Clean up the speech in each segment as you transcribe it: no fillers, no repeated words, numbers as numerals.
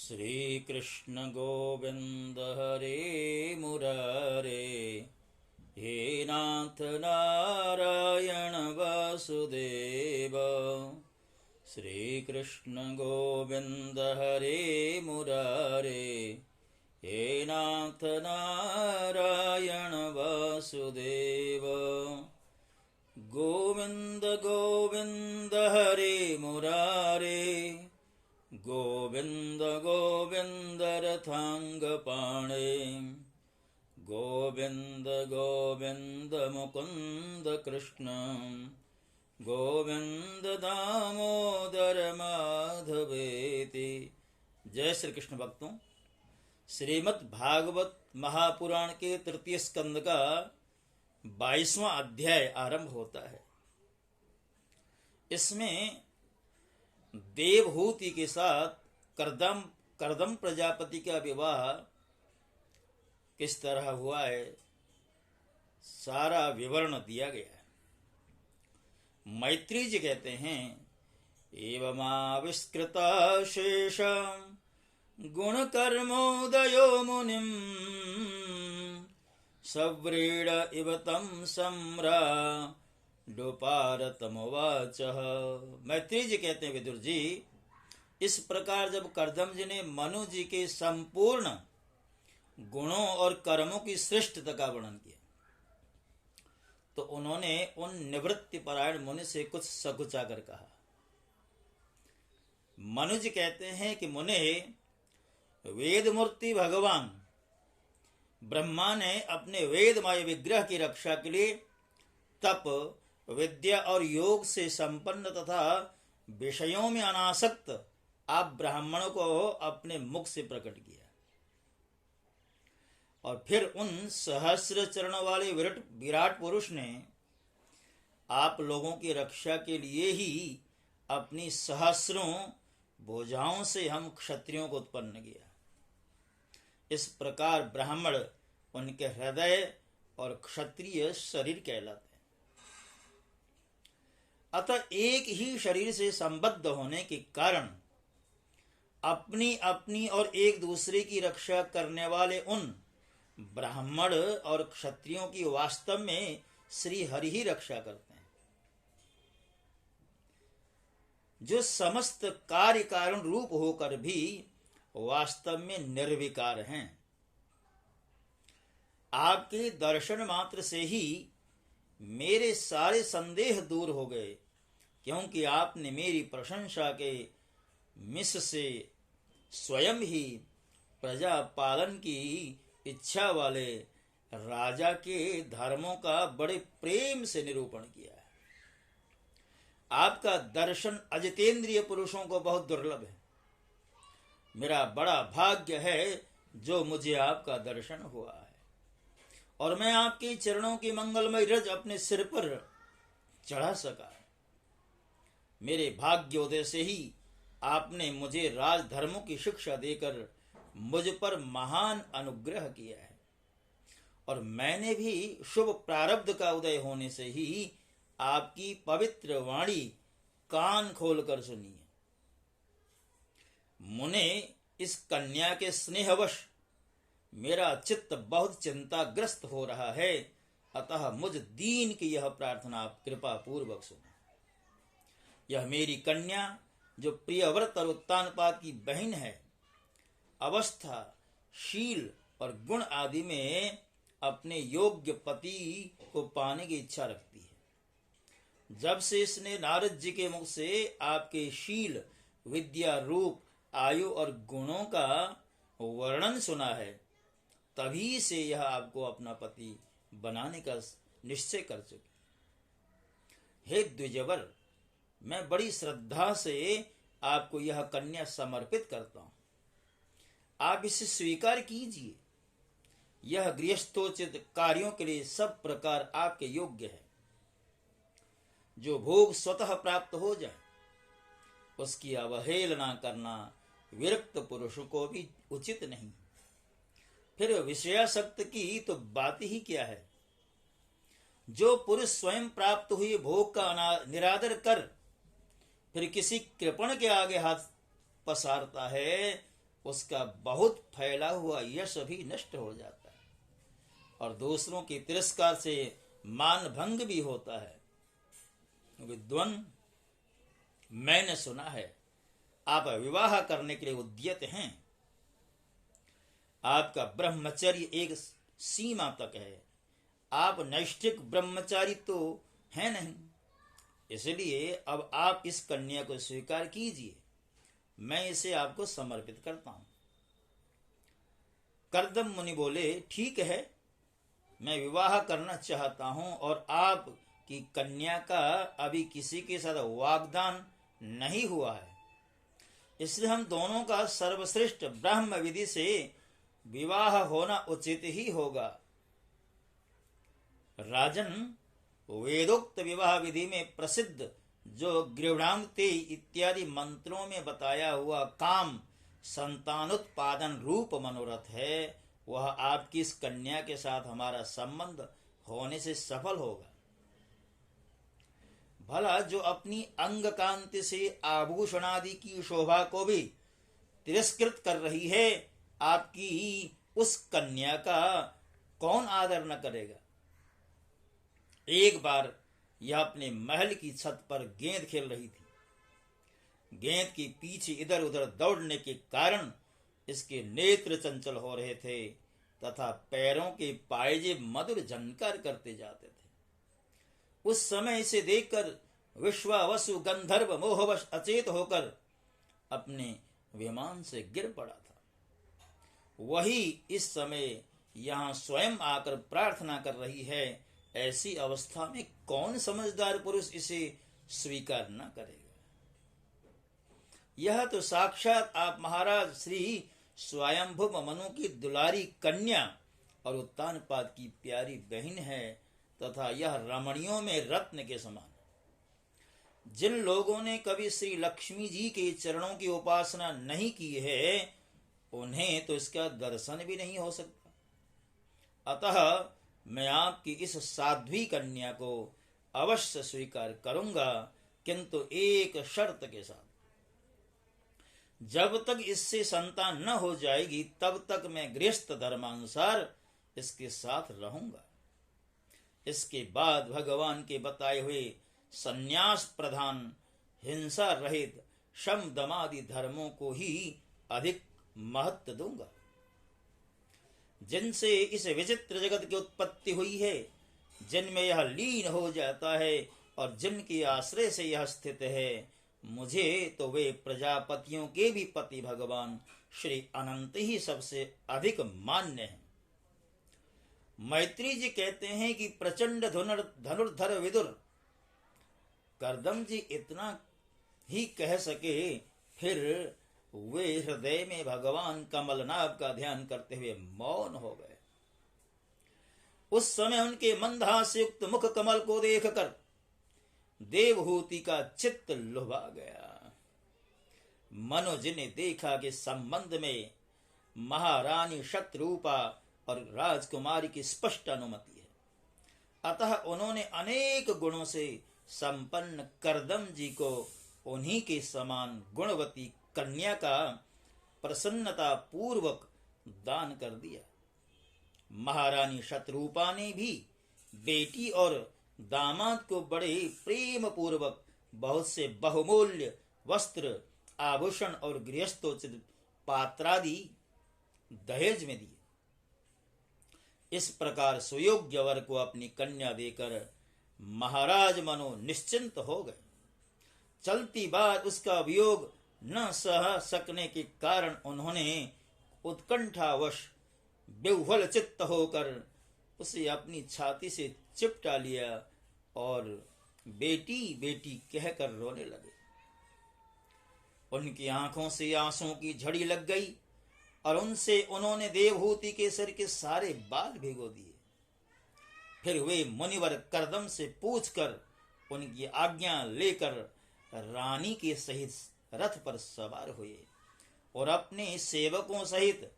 श्री कृष्ण गोविंद हरे मुरारे, हे नाथ नारायण वासुदेव। श्री कृष्ण गोविंद हरे मुरारे, हे नाथ नारायण वासुदेव। गोविंद गोविंद हरे मुरारे, गोविंद गोविंद रथांगपाणे, गोविंद गोविंद मुकुंद कृष्ण, गोविंद दामोदर माधवेति। जय श्री कृष्ण भक्तों, श्रीमद् भागवत महापुराण के तृतीय स्कंद का 22वां अध्याय आरंभ होता है। इसमें देवहूति के साथ करदम प्रजापति का विवाह किस तरह हुआ है, सारा विवरण दिया गया है। मैत्री जी कहते हैं, एवमाविष्कृता शेष गुण कर्मोदयो मुनिम, सव्रीड इव तम सम्रा डोपारतमोवाच। मैत्री जी कहते हैं, विदुर जी, इस प्रकार जब करदम जी ने मनु जी के संपूर्ण गुणों और कर्मों की श्रेष्ठता का वर्णन किया, तो उन्होंने उन निवृत्ति परायण मुनि से कुछ सकुचा कर कहा। मनु जी कहते हैं कि मुने, वेद मूर्ति भगवान ब्रह्मा ने अपने वेदमय विग्रह की रक्षा के लिए तप, विद्या और योग से संपन्न तथा विषयों में अनासक्त आप ब्राह्मणों को अपने मुख से प्रकट किया, और फिर उन सहस्र चरण वाले विराट पुरुष ने आप लोगों की रक्षा के लिए ही अपनी सहस्रों भुजाओं से हम क्षत्रियों को उत्पन्न किया। इस प्रकार ब्राह्मण उनके हृदय और क्षत्रिय शरीर कहलाते हैं। अतः एक ही शरीर से संबद्ध होने के कारण अपनी अपनी और एक दूसरे की रक्षा करने वाले उन ब्राह्मण और क्षत्रियों की वास्तव में श्री हरि ही रक्षा करते हैं, जो समस्त कार्य कारण रूप होकर भी वास्तव में निर्विकार हैं। आपके दर्शन मात्र से ही मेरे सारे संदेह दूर हो गए, क्योंकि आपने मेरी प्रशंसा के मिस से स्वयं ही प्रजा पालन की इच्छा वाले राजा के धर्मों का बड़े प्रेम से निरूपण किया है। आपका दर्शन अजितेंद्रिय पुरुषों को बहुत दुर्लभ है। मेरा बड़ा भाग्य है जो मुझे आपका दर्शन हुआ है, और मैं आपके चरणों की मंगलमय रज अपने सिर पर चढ़ा सका। मेरे भाग्योदय से ही आपने मुझे राजधर्मों की शिक्षा देकर मुझ पर महान अनुग्रह किया है, और मैंने भी शुभ प्रारब्ध का उदय होने से ही आपकी पवित्र वाणी कान खोलकर सुनी है। मुने, इस कन्या के स्नेहवश मेरा चित्त बहुत चिंताग्रस्त हो रहा है, अतः मुझ दीन की यह प्रार्थना आप कृपा पूर्वक सुनो। यह मेरी कन्या, जो प्रियव्रत और उत्तानपाद की बहन है, अवस्था, शील और गुण आदि में अपने योग्य पति को पाने की इच्छा रखती है। जब से इसने नारद जी के मुख से आपके शील, विद्या, रूप, आयु और गुणों का वर्णन सुना है, तभी से यह आपको अपना पति बनाने का निश्चय कर चुकी। हे द्विजवर, मैं बड़ी श्रद्धा से आपको यह कन्या समर्पित करता हूं। आप इसे स्वीकार कीजिए। यह गृहस्थोचित कार्यों के लिए सब प्रकार आपके योग्य है। जो भोग स्वतः प्राप्त हो जाए, उसकी अवहेलना करना विरक्त पुरुष को भी उचित नहीं। फिर विषयासक्त की तो बात ही क्या है। जो पुरुष स्वयं प्राप्त हुए भोग का निरादर कर फिर किसी कृपण के आगे हाथ पसारता है, उसका बहुत फैला हुआ यश भी नष्ट हो जाता है और दूसरों के तिरस्कार से मान भंग भी होता है। विद्वान, मैंने सुना है आप विवाह करने के लिए उद्यत हैं। आपका ब्रह्मचर्य एक सीमा तक है, आप नैष्ठिक ब्रह्मचारी तो हैं नहीं, इसलिए अब आप इस कन्या को स्वीकार कीजिए, मैं इसे आपको समर्पित करता हूं। कर्दम मुनि बोले, ठीक है, मैं विवाह करना चाहता हूं और आप की कन्या का अभी किसी के साथ वाग्दान नहीं हुआ है, इसलिए हम दोनों का सर्वश्रेष्ठ ब्रह्म विधि से विवाह होना उचित ही होगा। राजन, वेदोक्त विवाह विधि में प्रसिद्ध जो गृह्णान्ते इत्यादि मंत्रों में बताया हुआ काम संतानोत्पादन रूप मनोरथ है, वह आपकी इस कन्या के साथ हमारा संबंध होने से सफल होगा। भला जो अपनी अंग कांति से आभूषण आदि की शोभा को भी तिरस्कृत कर रही है, आपकी उस कन्या का कौन आदर न करेगा। एक बार यह अपने महल की छत पर गेंद खेल रही थी। गेंद के पीछे इधर उधर दौड़ने के कारण इसके नेत्र चंचल हो रहे थे तथा पैरों के पायजे मधुर झनकार करते जाते थे। उस समय इसे देखकर विश्वावसु गंधर्व मोहवश अचेत होकर अपने विमान से गिर पड़ा था। वही इस समय यहाँ स्वयं आकर प्रार्थना कर रही है। ऐसी अवस्था में कौन समझदार पुरुष इसे स्वीकार न करेगा। यह तो साक्षात आप महाराज श्री स्वयंभु मनु की दुलारी कन्या और उत्तानपाद की प्यारी बहन है तथा यह रमणियों में रत्न के समान। जिन लोगों ने कभी श्री लक्ष्मी जी के चरणों की उपासना नहीं की है, उन्हें तो इसका दर्शन भी नहीं हो सकता। अतः मैं आपकी इस साध्वी कन्या को अवश्य स्वीकार करूंगा, किंतु एक शर्त के साथ। जब तक इससे संतान न हो जाएगी तब तक मैं गृहस्थ धर्मानुसार इसके साथ रहूंगा। इसके बाद भगवान के बताए हुए संन्यास प्रधान हिंसा रहित शम दमादि धर्मों को ही अधिक महत्व दूंगा, जिनसे इस विचित्र जगत की उत्पत्ति हुई है, जिनमें यह लीन हो जाता है और जिनके आश्रय से यह स्थित है। मुझे तो वे प्रजापतियों के भी पति भगवान श्री अनंत ही सबसे अधिक मान्य हैं। मैत्री जी कहते हैं कि प्रचंड धनुर्धर विदुर कर्दम जी इतना ही कह सके, फिर वे हृदय में भगवान कमलनाभ का ध्यान करते हुए मौन हो गए। उस समय उनके मंदहास युक्त मुख कमल को देखकर देवहूति का चित्त लुभा गया। मनोज ने देखा कि संबंध में महारानी शत्रुपा और राजकुमारी की स्पष्ट अनुमति है। अतः उन्होंने अनेक गुणों से संपन्न कर्दम जी को उन्हीं के समान गुणवती कन्या का प्रसन्नता पूर्वक दान कर दिया। महारानी शत्रुपा ने भी बेटी और दामाद को बड़े प्रेम पूर्वक बहुत से बहुमूल्य वस्त्र, आभूषण और गृहस्थोचित पात्रादि दहेज में दिए। इस प्रकार सुयोग्य वर को अपनी कन्या देकर महाराज मनु निश्चिंत हो गए। चलती बात उसका वियोग न सह सकने के कारण उन्होंने उत्कंठावश बेहुल चित्त होकर उसे अपनी छाती से चिपटा लिया और बेटी बेटी कहकर रोने लगे। उनकी आंखों से आंसुओं की झड़ी लग गई और उनसे उन्होंने देवहूति के सिर के सारे बाल भिगो दिए। फिर वे मुनिवर कर्दम से पूछकर उनकी आज्ञा लेकर रानी के सहित रथ पर सवार हुए और अपने सेवकों सहित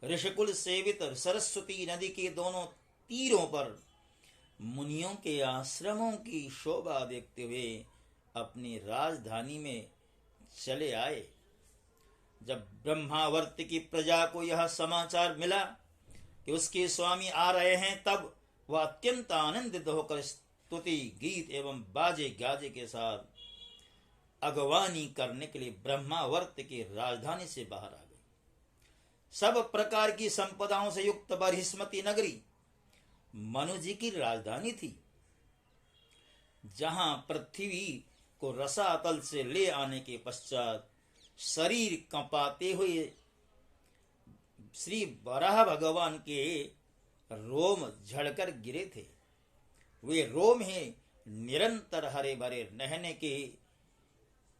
ऋषिकुल सेवित सरस्वती नदी के दोनों तीरों पर मुनियों के आश्रमों की शोभा देखते हुए अपनी राजधानी में चले आए। जब ब्रह्मावर्त की प्रजा को यह समाचार मिला कि उसके स्वामी आ रहे हैं, तब वह अत्यंत आनंदित होकर स्तुति गीत एवं बाजे गाजे के साथ अगवानी करने के लिए ब्रह्मावर्त की राजधानी से बाहर आ गई। सब प्रकार की संपदाओं से युक्त बरहिस्मती नगरी मनु जी की राजधानी थी, जहां पृथ्वी को रसातल से ले आने के पश्चात शरीर कंपाते हुए श्री वराह भगवान के रोम झड़कर गिरे थे। वे रोम ही निरंतर हरे भरे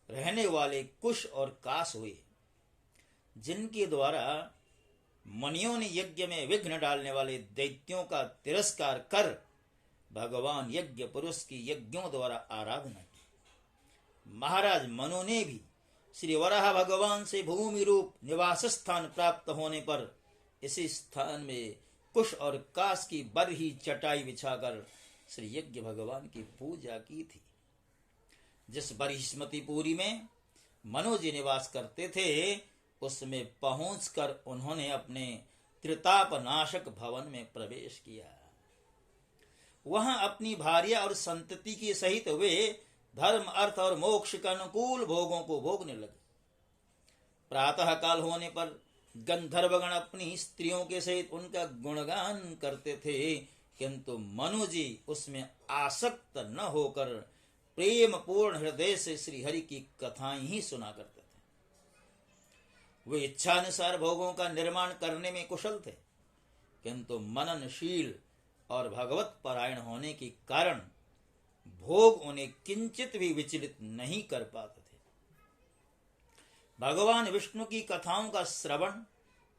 रहने वाले कुश और कास हुए, जिनके द्वारा मुनियों ने यज्ञ में विघ्न डालने वाले दैत्यों का तिरस्कार कर भगवान यज्ञ पुरुष की यज्ञों द्वारा आराधना की। महाराज मनु ने भी श्री वराह भगवान से भूमि रूप निवास स्थान प्राप्त होने पर इसी स्थान में कुश और कास की बरही चटाई बिछाकर श्री यज्ञ भगवान की पूजा की थी। जिस बरहिस्मतीपुरी में मनु जी निवास करते थे, उसमें पहुंचकर उन्होंने अपने त्रिताप नाशक भवन में प्रवेश किया। वहां अपनी भार्या और संतति के सहित वे धर्म अर्थ और मोक्ष के अनुकूल भोगों को भोगने लगे। प्रातः काल होने पर गंधर्वगण अपनी स्त्रियों के सहित उनका गुणगान करते थे, किंतु मनु जी उसमें आसक्त न होकर प्रेम पूर्ण हृदय से श्री हरि की कथाएं ही सुना करते थे। वे इच्छानुसार भोगों का निर्माण करने में कुशल थे, किंतु मननशील और भगवत परायण होने के कारण भोग उन्हें किंचित भी विचलित नहीं कर पाते थे। भगवान विष्णु की कथाओं का श्रवण,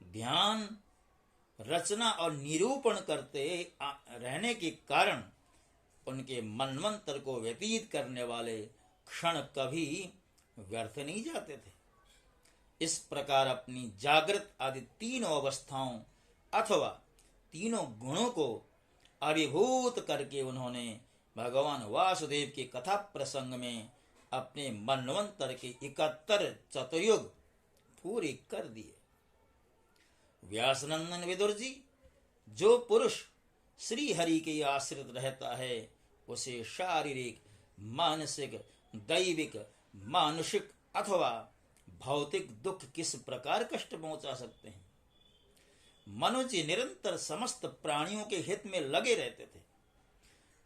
ध्यान, रचना और निरूपण करते रहने के कारण उनके मनवंतर को व्यतीत करने वाले क्षण कभी व्यर्थ नहीं जाते थे। इस प्रकार अपनी जागृत आदि तीनों अवस्थाओं अथवा तीनों गुणों को अभिभूत करके उन्होंने भगवान वासुदेव के कथा प्रसंग में अपने मनवंतर के 71 चतुर्युग पूरे कर दिए। व्यासनंदन विदुर जी, जो पुरुष श्री हरि के आश्रित रहता है, उसे शारीरिक, मानसिक, दैविक, मानुषिक अथवा भौतिक दुख किस प्रकार कष्ट पहुंचा सकते हैं। मनु जी निरंतर समस्त प्राणियों के हित में लगे रहते थे।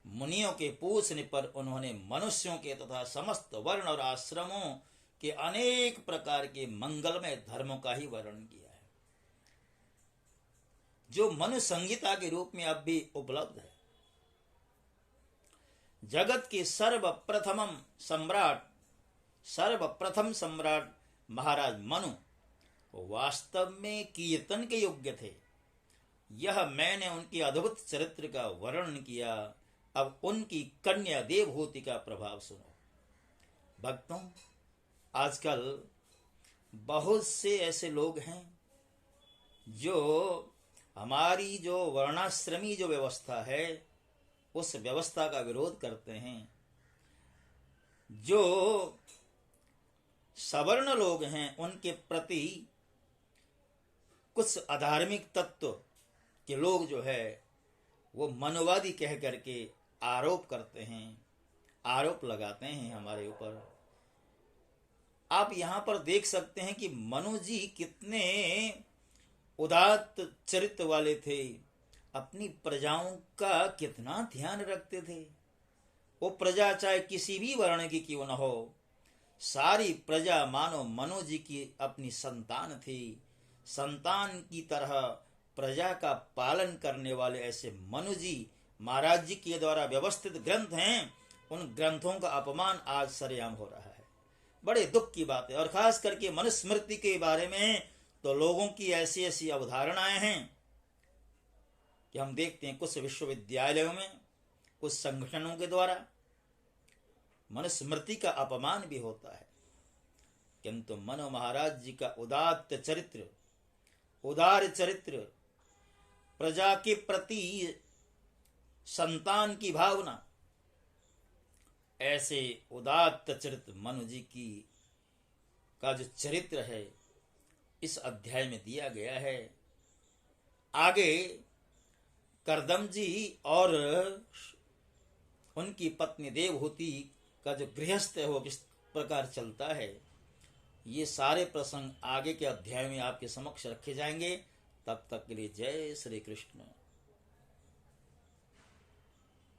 मुनियों के पूछने पर उन्होंने मनुष्यों के तथा समस्त वर्ण और आश्रमों के अनेक प्रकार के मंगलमय धर्मों का ही वर्णन किया है, जो मनु संहिता के रूप में अब भी उपलब्ध है। जगत के सर्वप्रथम सम्राट महाराज मनु वास्तव में कीर्तन के योग्य थे। यह मैंने उनके अद्भुत चरित्र का वर्णन किया। अब उनकी कन्या देवहूति का प्रभाव सुनो। भक्तों, आजकल बहुत से ऐसे लोग हैं जो हमारी जो वर्णाश्रमी जो व्यवस्था है, उस व्यवस्था का विरोध करते हैं। जो सवर्ण लोग हैं, उनके प्रति कुछ अधार्मिक तत्व के लोग जो है वो मनोवादी कह करके आरोप करते हैं, आरोप लगाते हैं हमारे ऊपर। आप यहां पर देख सकते हैं कि मनु जी कितने उदात्त चरित्र वाले थे, अपनी प्रजाओं का कितना ध्यान रखते थे। वो प्रजा चाहे किसी भी वर्ण की क्यों न हो, सारी प्रजा मानो मनु जी की अपनी संतान थी। संतान की तरह प्रजा का पालन करने वाले ऐसे मनु जी महाराज जी के द्वारा व्यवस्थित ग्रंथ हैं, उन ग्रंथों का अपमान आज सरेआम हो रहा है। बड़े दुख की बात है। और खास करके मनुस्मृति के बारे में तो लोगों की ऐसी ऐसी अवधारणाएं हैं कि हम देखते हैं कुछ विश्वविद्यालयों में, कुछ संगठनों के द्वारा मनुस्मृति का अपमान भी होता है। किंतु मनु महाराज जी का उदात्त चरित्र, उदार चरित्र, प्रजा के प्रति संतान की भावना, ऐसे उदात्त चरित्र मनु जी की का जो चरित्र है, इस अध्याय में दिया गया है। आगे करदम जी और उनकी पत्नी देवहूति का जो गृहस्थ है वो किस प्रकार चलता है, ये सारे प्रसंग आगे के अध्याय में आपके समक्ष रखे जाएंगे। तब तक के लिए जय श्री कृष्ण।